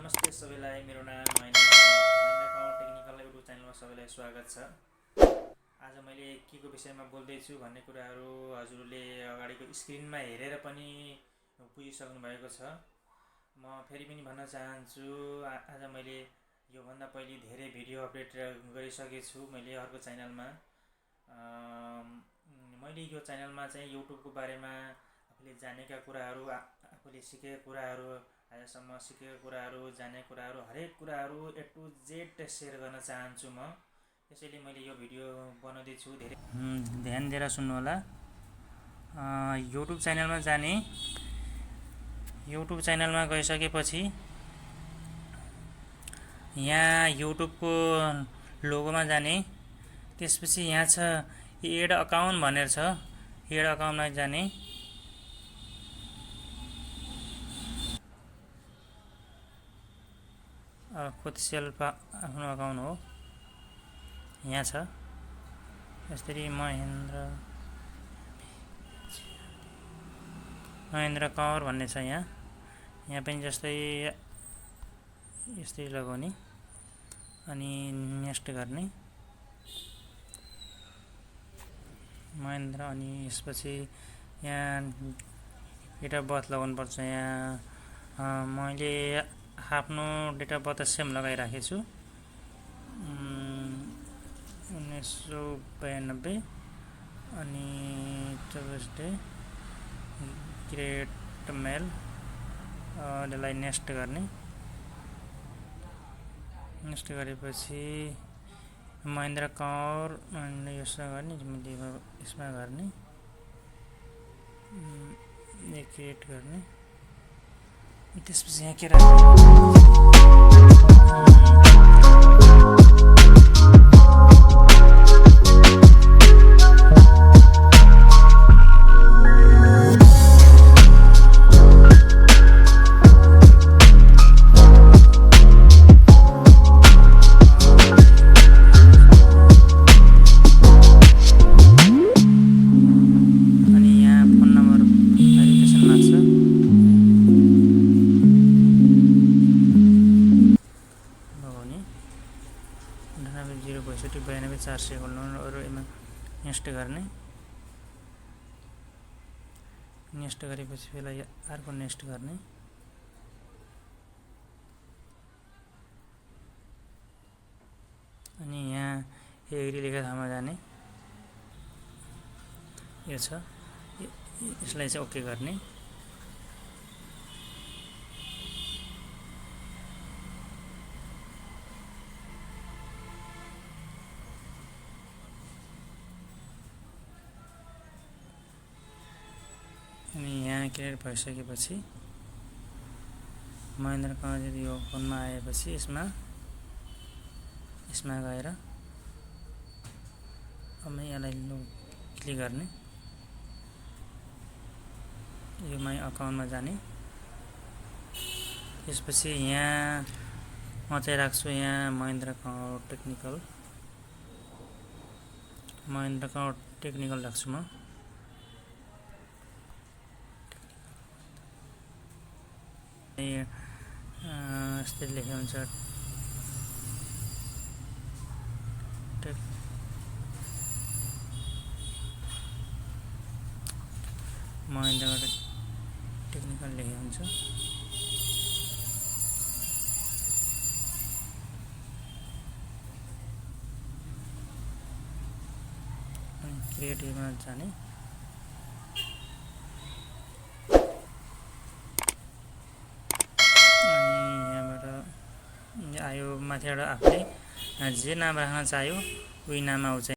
नमस्ते सबैलाई। मेरो नाम महेन्द्र कुमार टेक्निकल युट्युब च्यानलमा सबैलाई स्वागत छ। आज मैले के को विषयमा बोल्दैछु भन्ने कुराहरू हजुरले अगाडिको स्क्रिनमा हेरेर पनि बुझिसक्नु भएको छ। म फेरि पनि भन्न चाहन्छु, आज मैले योभन्दा पहिले धेरै भिडियो अपलोड गरिसकेछु मैले अर्को च्यानलमा। मैले यो च्यानलमा चाहिँ युट्युबको बारेमा आफूले जानेका कुराहरू, आफूले सिकेका कुराहरू, आजसम्म सिकेका कुराहरू, जानेका कुराहरू, हरेक कुराहरू A to Z सेयर गर्न चाहन्छु म। त्यसैले मैले यो भिडियो बनाउँदैछु। धेरै ध्यान दिएर सुन्नु होला। युट्युब च्यानलमा जाने, युट्युब च्यानलमा गइसकेपछि यहाँ युट्युबको लोगोमा जाने, त्यसपछि यहाँ छ एड अकाउन्ट भनेर छ, एड अकाउन्टमा जाने। खुद सेल्फ आफ्नो अकाउन्ट हो, यहाँ छ। यसरी महेन्द्र कुँवर भन्ने छ यहाँ। यहाँ पनि जस्तै यस्तै लगाउने अनि नेक्स्ट गर्ने महेन्द्र। अनि यसपछि यहाँ डेट अफ बर्थ लगाउनु पर्छ। यहाँ मैले आफ्नो डेट अफ बर्थ सेम लगाइराखेको छु, 1992। अनि ट्युजडे, ग्रेट मेल, यसलाई नेक्स्ट गर्ने। नेक्स्ट गरेपछि महेन्द्र कुँवर यसमा गर्ने, यसमा गर्ने, क्रिएट गर्ने। त्यसपछि यहाँ के नेक्स्ट गर्ने। नेक्स्ट गरेपछि यसलाई अर्को नेक्स्ट गर्ने। अनि यहाँ एग्री लेखेको ठाउँमा जाने, यो छ, यसलाई चाहिँ ओके गर्ने। अनि यहाँ क्रिएट भइसकेपछि महेन्द्र कुँवर यो फोनमा आएपछि यसमा गएर अब यसलाई क्लिक गर्ने, यो माई अकाउन्टमा जाने। त्यसपछि यहाँ म चाहिँ राख्छु यहाँ महेन्द्र कुँवर टेक्निकल राख्छु म। यस्तै लेखेको हुन्छ, महेन्द्र टेक्निकल लेखेको हुन्छ। अनि क्रिएटिभमा जाने, आयो माथिबाट आफूले जे नाम राख्न चाह्यो उही नाम आउँछ।